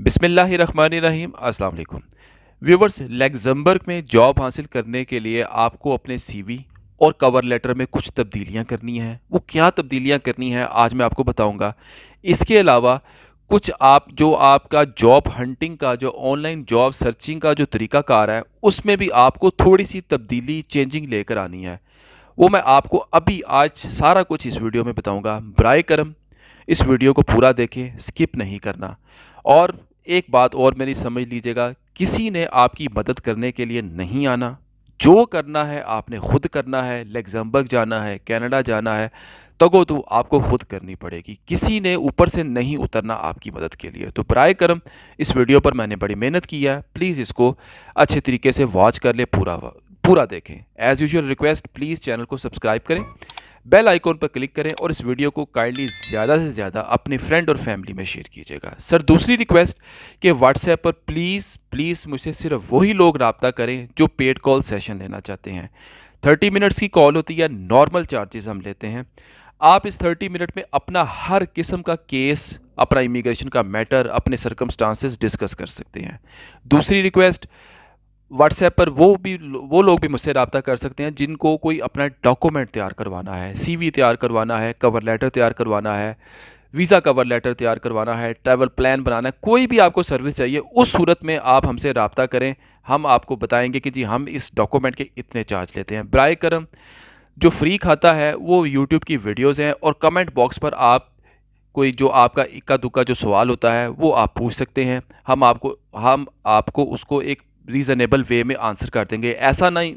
बिस्मिल्लाहिर्रहमानिर्रहीम अस्सलाम वालेकुम व्यूवर्स। लग्जमबर्ग में जॉब हासिल करने के लिए आपको अपने सीवी और कवर लेटर में कुछ तब्दीलियां करनी हैं। वो क्या तब्दीलियां करनी हैं आज मैं आपको बताऊंगा। इसके अलावा कुछ आपका जॉब हंटिंग का जो ऑनलाइन जॉब सर्चिंग का जो तरीकाकार है उसमें भी आपको थोड़ी सी तब्दीली चेंजिंग लेकर आनी है। वो मैं आपको अभी आज सारा कुछ इस वीडियो में बताऊंगा। बराए करम इस वीडियो को पूरा देखें, स्किप नहीं करना। और एक बात और मेरी समझ लीजिएगा, किसी ने आपकी मदद करने के लिए नहीं आना। जो करना है आपने खुद करना है। लग्जमबर्ग जाना है, कनाडा जाना है, तगो तो आपको खुद करनी पड़ेगी। किसी ने ऊपर से नहीं उतरना आपकी मदद के लिए। तो बराए करम इस वीडियो पर मैंने बड़ी मेहनत की है, प्लीज़ इसको अच्छे तरीके से वॉच कर ले, पूरा पूरा देखें। As usual request, please channel को सब्सक्राइब करें, बेल आइकॉन पर क्लिक करें और इस वीडियो को काइंडली ज़्यादा से ज़्यादा अपने फ्रेंड और फैमिली में शेयर कीजिएगा। सर दूसरी रिक्वेस्ट कि व्हाट्सएप पर प्लीज़ मुझसे सिर्फ वही लोग रब्ता करें जो पेड कॉल सेशन लेना चाहते हैं। 30 मिनट्स की कॉल होती है, नॉर्मल चार्जेस हम लेते हैं। आप इस 30 मिनट में अपना हर किस्म का केस, अपना इमिग्रेशन का मैटर, अपने सर्कमस्टांसेस डिस्कस कर सकते हैं। दूसरी रिक्वेस्ट, व्हाट्सएप पर वो लोग भी मुझसे रब्ता कर सकते हैं जिनको कोई अपना डॉक्यूमेंट तैयार करवाना है, सीवी तैयार करवाना है, कवर लेटर तैयार करवाना है, वीज़ा कवर लेटर तैयार करवाना है, ट्रैवल प्लान बनाना है। कोई भी आपको सर्विस चाहिए, उस सूरत में आप हमसे रब्ता करें। हम आपको बताएंगे कि जी हम इस डॉक्यूमेंट के इतने चार्ज लेते हैं। बराए करम जो फ्री खाता है वो यूट्यूब की वीडियोज़ हैं और कमेंट बॉक्स पर आप कोई जो आपका इक्का दुक्का जो सवाल होता है वो आप पूछ सकते हैं। हम आपको उसको एक रीज़नेबल वे में आंसर कर देंगे। ऐसा नहीं,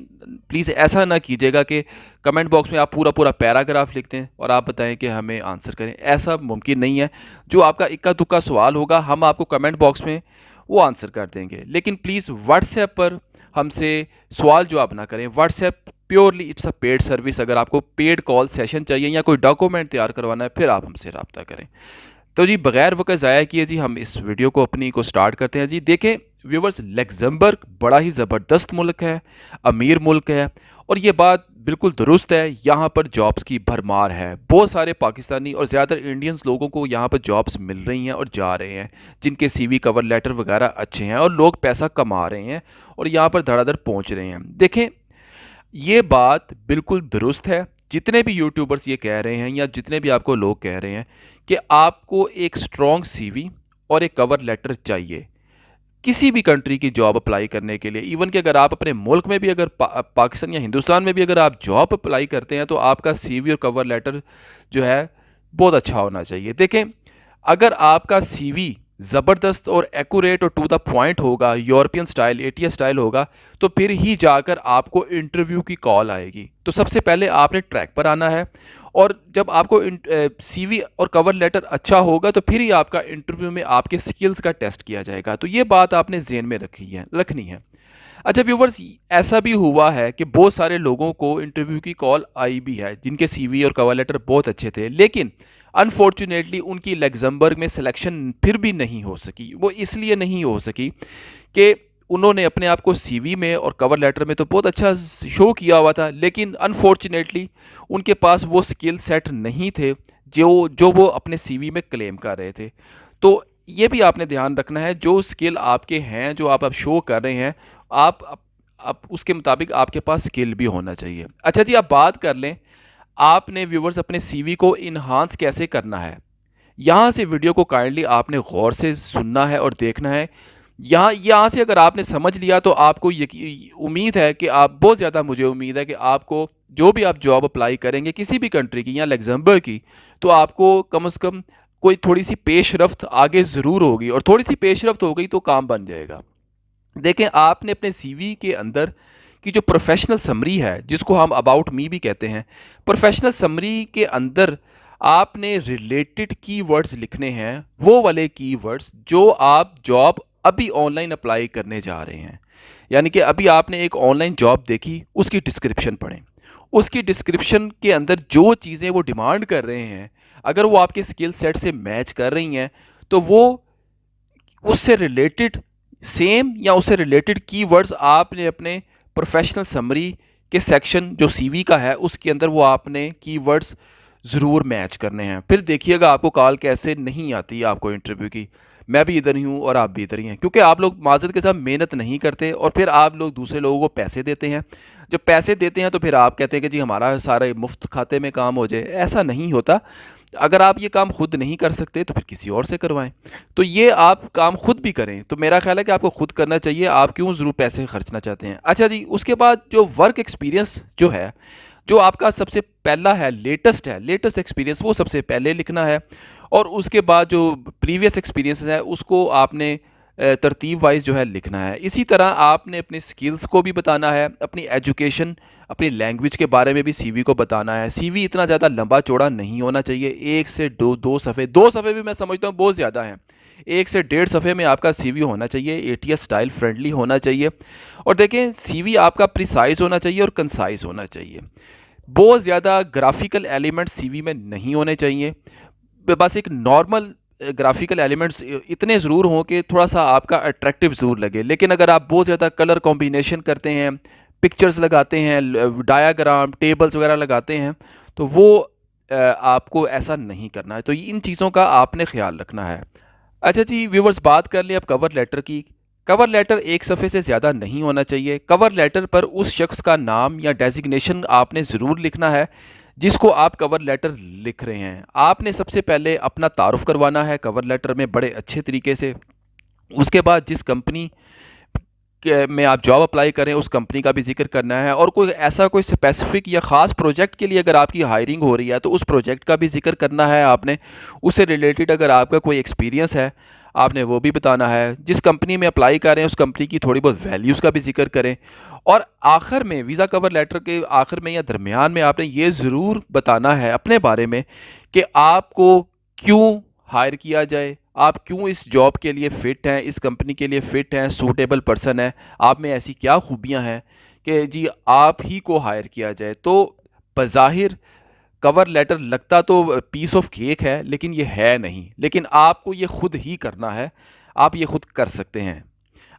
प्लीज़ ऐसा ना कीजिएगा कि कमेंट बॉक्स में आप पूरा पूरा पैराग्राफ लिखते हैं और आप बताएं कि हमें आंसर करें। ऐसा मुमकिन नहीं है। जो आपका इक्का दुक्का सवाल होगा हम आपको कमेंट बॉक्स में वो आंसर कर देंगे। लेकिन प्लीज़ व्हाट्सएप पर हमसे सवाल जो आप ना करें। WhatsApp purely it's a paid service. अगर आपको पेड कॉल सेशन चाहिए या कोई डॉक्यूमेंट तैयार करवाना है फिर आप हमसे रब्ता करें। तो जी बगैर वक्त ज़ाया किए जी हम इस वीडियो को अपनी को स्टार्ट करते हैं। जी देखें व्यूवर्स, लग्जमबर्ग बड़ा ही ज़बरदस्त मुल्क है, अमीर मुल्क है और ये बात बिल्कुल दुरुस्त है। यहाँ पर जॉब्स की भरमार है। बहुत सारे पाकिस्तानी और ज़्यादातर इंडियंस लोगों को यहाँ पर जॉब्स मिल रही हैं और जा रहे हैं, जिनके सीवी कवर लेटर वगैरह अच्छे हैं और लोग पैसा कमा रहे हैं और यहाँ पर धड़ाधड़ पहुँच रहे हैं। देखें ये बात बिल्कुल दुरुस्त है। जितने भी यूट्यूबर्स ये कह रहे हैं या जितने भी आपको लोग कह रहे हैं कि आपको एक स्ट्रॉन्ग सीवी और एक कवर लेटर चाहिए किसी भी कंट्री की जॉब अप्लाई करने के लिए। इवन कि अगर आप अपने मुल्क में भी अगर पाकिस्तान या हिंदुस्तान में भी अगर आप जॉब अप्लाई करते हैं तो आपका सीवी और कवर लेटर जो है बहुत अच्छा होना चाहिए। देखें अगर आपका सीवी ज़बरदस्त और एक्यूरेट और टू द पॉइंट होगा, यूरोपियन स्टाइल, एटीएस स्टाइल होगा, तो फिर ही जाकर आपको इंटरव्यू की कॉल आएगी। तो सबसे पहले आपने ट्रैक पर आना है और जब आपको सीवी और कवर लेटर अच्छा होगा तो फिर ही आपका इंटरव्यू में आपके स्किल्स का टेस्ट किया जाएगा। तो ये बात आपने ज़हन में रखनी है। अच्छा व्यूवर्स, ऐसा भी हुआ है कि बहुत सारे लोगों को इंटरव्यू की कॉल आई भी है जिनके सीवी और कवर लेटर बहुत अच्छे थे, लेकिन अनफॉर्चुनेटली उनकी लग्जमबर्ग में सिलेक्शन फिर भी नहीं हो सकी। वो इसलिए नहीं हो सकी कि उन्होंने अपने आप को सीवी में और कवर लेटर में तो बहुत अच्छा शो किया हुआ था, लेकिन अनफॉर्चुनेटली उनके पास वो स्किल सेट नहीं थे जो जो वो अपने सीवी में क्लेम कर रहे थे। तो ये भी आपने ध्यान रखना है, जो स्किल आपके हैं, जो आप शो कर रहे हैं, आप उसके मुताबिक आपके पास स्किल भी होना चाहिए। अच्छा जी, आप बात कर लें आपने व्यूवर्स अपने सीवी को इन्हांस कैसे करना है। यहाँ से वीडियो को काइंडली आपने गौर से सुनना है और देखना है। यहाँ से अगर आपने समझ लिया तो आपको उम्मीद है कि आप बहुत ज़्यादा, मुझे उम्मीद है कि आपको जो भी आप जॉब अप्लाई करेंगे किसी भी कंट्री की या लग्जमबर्ग की, तो आपको कम से कम कोई थोड़ी सी पेशरफ्त आगे ज़रूर होगी और थोड़ी सी पेशरफ्त हो गई तो काम बन जाएगा। देखें आपने अपने सीवी के अंदर की जो प्रोफेशनल समरी है, जिसको हम अबाउट मी भी कहते हैं, प्रोफेशनल समरी के अंदर आपने रिलेटेड कीवर्ड्स लिखने हैं, वो वाले कीवर्ड्स जो आप जॉब अभी ऑनलाइन अप्लाई करने जा रहे हैं। यानी कि अभी आपने एक ऑनलाइन जॉब देखी, उसकी डिस्क्रिप्शन पढ़ें। उसकी डिस्क्रिप्शन के अंदर जो चीज़ें वो डिमांड कर रहे हैं, अगर वो आपके स्किल सेट से मैच कर रही हैं तो वो उससे रिलेटेड सेम या उससे रिलेटेड कीवर्ड्स आपने अपने प्रोफेशनल समरी के सेक्शन जो सीवी का है उसके अंदर वो आपने कीवर्ड्स ज़रूर मैच करने हैं। फिर देखिएगा आपको कॉल कैसे नहीं आती आपको इंटरव्यू की। मैं भी इधर ही हूँ और आप भी इधर ही हैं, क्योंकि आप लोग माजरत के साथ मेहनत नहीं करते और फिर आप लोग दूसरे लोगों को पैसे देते हैं। जब पैसे देते हैं तो फिर आप कहते हैं कि जी हमारा सारा मुफ्त खाते में काम हो जाए। ऐसा नहीं होता। अगर आप ये काम खुद नहीं कर सकते तो फिर किसी और से करवाएं। तो ये आप काम खुद भी करें, तो मेरा ख्याल है कि आपको खुद करना चाहिए। आप क्यों ज़रूर पैसे खर्चना चाहते हैं। अच्छा जी, उसके बाद जो वर्क एक्सपीरियंस जो है, जो आपका सबसे पहला है, लेटेस्ट है, लेटेस्ट एक्सपीरियंस वो सबसे पहले लिखना है। और उसके बाद जो प्रीवियस एक्सपीरियंस है उसको आपने तरतीब वाइज जो है लिखना है। इसी तरह आपने अपने स्किल्स को भी बताना है, अपनी एजुकेशन, अपनी लैंग्वेज के बारे में भी सीवी को बताना है। सीवी इतना ज़्यादा लंबा चौड़ा नहीं होना चाहिए। एक से दो सफ़े, 2 सफ़े भी मैं समझता हूँ बहुत ज़्यादा हैं। 1 से 1.5 सफ़े में आपका सीवी होना चाहिए, एटीएस स्टाइल फ्रेंडली होना चाहिए। और देखें, सीवी आपका प्रिसाइज होना चाहिए और कंसाइज होना चाहिए। बहुत ज़्यादा ग्राफिकल एलिमेंट सीवी में नहीं होने चाहिए। बस एक नॉर्मल ग्राफिकल एलिमेंट्स इतने ज़रूर हों कि थोड़ा सा आपका अट्रैक्टिव ज़रूर लगे। लेकिन अगर आप बहुत ज़्यादा कलर कॉम्बिनेशन करते हैं, पिक्चर्स लगाते हैं, डायाग्राम, टेबल्स वगैरह लगाते हैं, तो वो आपको ऐसा नहीं करना है। तो इन चीज़ों का आपने ख्याल रखना है। अच्छा जी व्यूवर्स, बात कर लें अब कवर लेटर की। कवर लेटर 1 सफ़े से ज़्यादा नहीं होना चाहिए। कवर लेटर पर उस शख्स का नाम या डेजिग्नेशन आपने ज़रूर लिखना है जिसको आप कवर लेटर लिख रहे हैं। आपने सबसे पहले अपना तारुफ करवाना है कवर लेटर में बड़े अच्छे तरीके से। उसके बाद जिस कंपनी में आप जॉब अप्लाई करें उस कंपनी का भी जिक्र करना है। और कोई ऐसा कोई स्पेसिफिक या ख़ास प्रोजेक्ट के लिए अगर आपकी हायरिंग हो रही है तो उस प्रोजेक्ट का भी जिक्र करना है आपने। उससे रिलेटेड अगर आपका कोई एक्सपीरियंस है आपने वो भी बताना है। जिस कंपनी में अप्लाई कर रहे हैं उस कंपनी की थोड़ी बहुत वैल्यूज़ का भी जिक्र करें। और आखिर में वीज़ा कवर लेटर के आखिर में या दरमियान में आपने ये ज़रूर बताना है अपने बारे में कि आपको क्यों हायर किया जाए, आप क्यों इस जॉब के लिए फ़िट हैं, इस कंपनी के लिए फ़िट हैं, सूटेबल पर्सन है, आप में ऐसी क्या खूबियां हैं कि जी आप ही को हायर किया जाए। तो बज़ाहिर कवर लेटर लगता तो पीस ऑफ केक है लेकिन ये है नहीं, लेकिन आपको ये खुद ही करना है, आप ये खुद कर सकते हैं।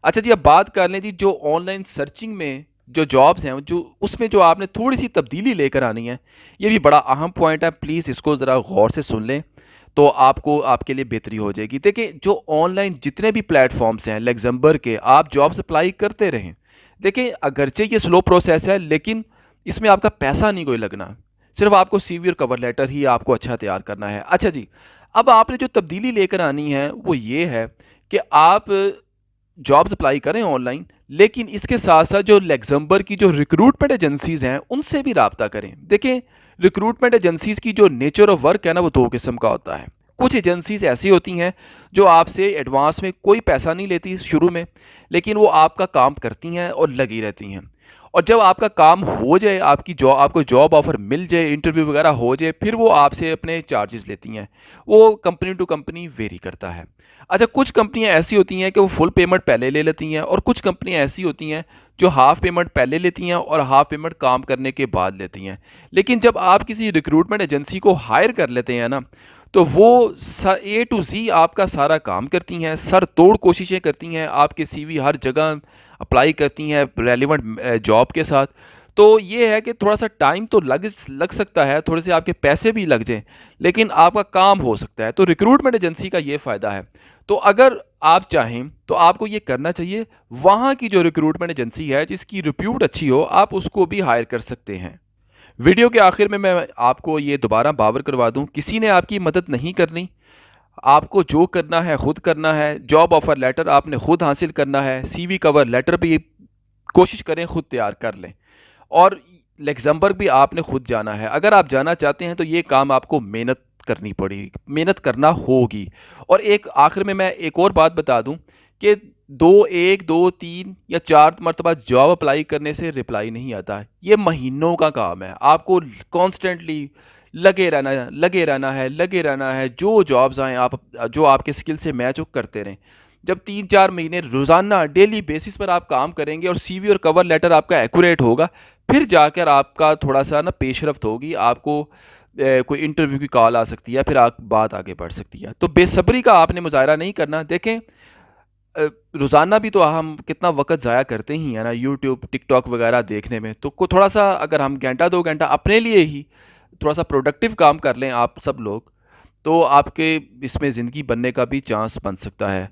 अच्छा जी, अब बात कर लें जी जो ऑनलाइन सर्चिंग में जो जॉब्स हैं, जो उसमें जो आपने थोड़ी सी तब्दीली लेकर आनी है, ये भी बड़ा अहम पॉइंट है। प्लीज़ इसको ज़रा गौर से सुन लें तो आपको आपके लिए बेहतरी हो जाएगी। देखिए, जो ऑनलाइन जितने भी प्लेटफॉर्म्स हैं लग्जमबर्ग के, आप जॉब्स अप्लाई करते रहें। देखिए, अगरचे ये स्लो प्रोसेस है लेकिन इसमें आपका पैसा नहीं कोई लगना, सिर्फ आपको सीवी और कवर लेटर ही आपको अच्छा तैयार करना है। अच्छा जी, अब आपने जो तब्दीली लेकर आनी है वो ये है कि आप जॉब्स अप्लाई करें ऑनलाइन, लेकिन इसके साथ साथ जो लग्जमबर्ग की जो रिक्रूटमेंट एजेंसीज़ हैं उनसे भी रब्ता करें। देखें, रिक्रूटमेंट एजेंसीज़ की जो नेचर ऑफ वर्क है ना वो 2 किस्म का होता है। कुछ एजेंसीज़ ऐसी होती हैं जो आपसे एडवांस में कोई पैसा नहीं लेती शुरू में, लेकिन वो आपका काम करती हैं और लगी रहती हैं। और जब आपका काम हो जाए, आपको जॉब ऑफ़र मिल जाए, इंटरव्यू वगैरह हो जाए, फिर वो आपसे अपने चार्जेस लेती हैं। वो कंपनी टू कंपनी वेरी करता है। अच्छा, कुछ कंपनियां ऐसी होती हैं कि वो फुल पेमेंट पहले ले लेती हैं और कुछ कंपनियां ऐसी होती हैं जो हाफ़ पेमेंट पहले लेती हैं और हाफ़ पेमेंट काम करने के बाद लेती हैं। लेकिन जब आप किसी रिक्रूटमेंट एजेंसी को हायर कर लेते हैं ना, तो वो ए टू ज़ी आपका सारा काम करती हैं, सर तोड़ कोशिशें करती हैं, आपके सीवी हर जगह अप्लाई करती हैं रेलिवेंट जॉब के साथ। तो ये है कि थोड़ा सा टाइम तो लग सकता है, थोड़े से आपके पैसे भी लग जाएं, लेकिन आपका काम हो सकता है। तो रिक्रूटमेंट एजेंसी का ये फ़ायदा है। तो अगर आप चाहें तो आपको ये करना चाहिए, वहाँ की जो रिक्रूटमेंट एजेंसी है जिसकी रिप्यूट अच्छी हो, आप उसको भी हायर कर सकते हैं। वीडियो के आखिर में मैं आपको ये दोबारा बावर करवा दूं, किसी ने आपकी मदद नहीं करनी। आपको जो करना है खुद करना है। जॉब ऑफ़र लेटर आपने खुद हासिल करना है। सीवी कवर लेटर भी कोशिश करें खुद तैयार कर लें। और लग्जमबर्ग भी आपने खुद जाना है। अगर आप जाना चाहते हैं तो ये काम आपको मेहनत करनी पड़ेगी, मेहनत करना होगी। और एक आखिर में मैं एक और बात बता दूं कि 1 2 3 या 4 मरतबा जॉब अप्लाई करने से रिप्लाई नहीं आता। ये महीनों का काम है। आपको कॉन्स्टेंटली लगे रहना है। जो जॉब्स आएँ आप, जो आपके स्किल से मैच हो, करते रहें। जब 3 4 महीने रोज़ाना डेली बेसिस पर आप काम करेंगे और सीवी और कवर लेटर आपका एक्यूरेट होगा, फिर जाकर आपका थोड़ा सा ना पेशरफ्त होगी। आपको कोई इंटरव्यू की कॉल आ सकती है, फिर आप बात आगे बढ़ सकती है। तो बेसब्री का आपने मुजाहरा नहीं करना। देखें, रोज़ाना भी तो हम कितना वक्त ज़ाया करते ही हैं ना यूट्यूब टिकटॉक वगैरह देखने में। तो थोड़ा सा अगर हम घंटा 2 घंटा अपने लिए ही थोड़ा सा प्रोडक्टिव काम कर लें आप सब लोग, तो आपके इसमें ज़िंदगी बनने का भी चांस बन सकता है।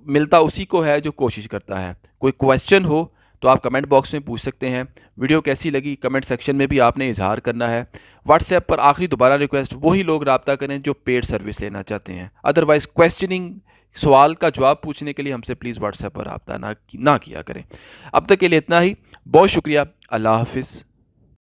मिलता उसी को है जो कोशिश करता है। कोई क्वेश्चन हो तो आप कमेंट बॉक्स में पूछ सकते हैं। वीडियो कैसी लगी कमेंट सेक्शन में भी आपने इजहार करना है। व्हाट्सएप पर आखिरी दोबारा रिक्वेस्ट, वही लोग रब्ता करें जो पेड सर्विस लेना चाहते हैं। अदरवाइज़ क्वेश्चनिंग, सवाल का जवाब पूछने के लिए हमसे प्लीज़ व्हाट्सएप पर रब्ता ना किया करें। अब तक के लिए इतना ही। बहुत शुक्रिया। अल्लाह हाफिज़।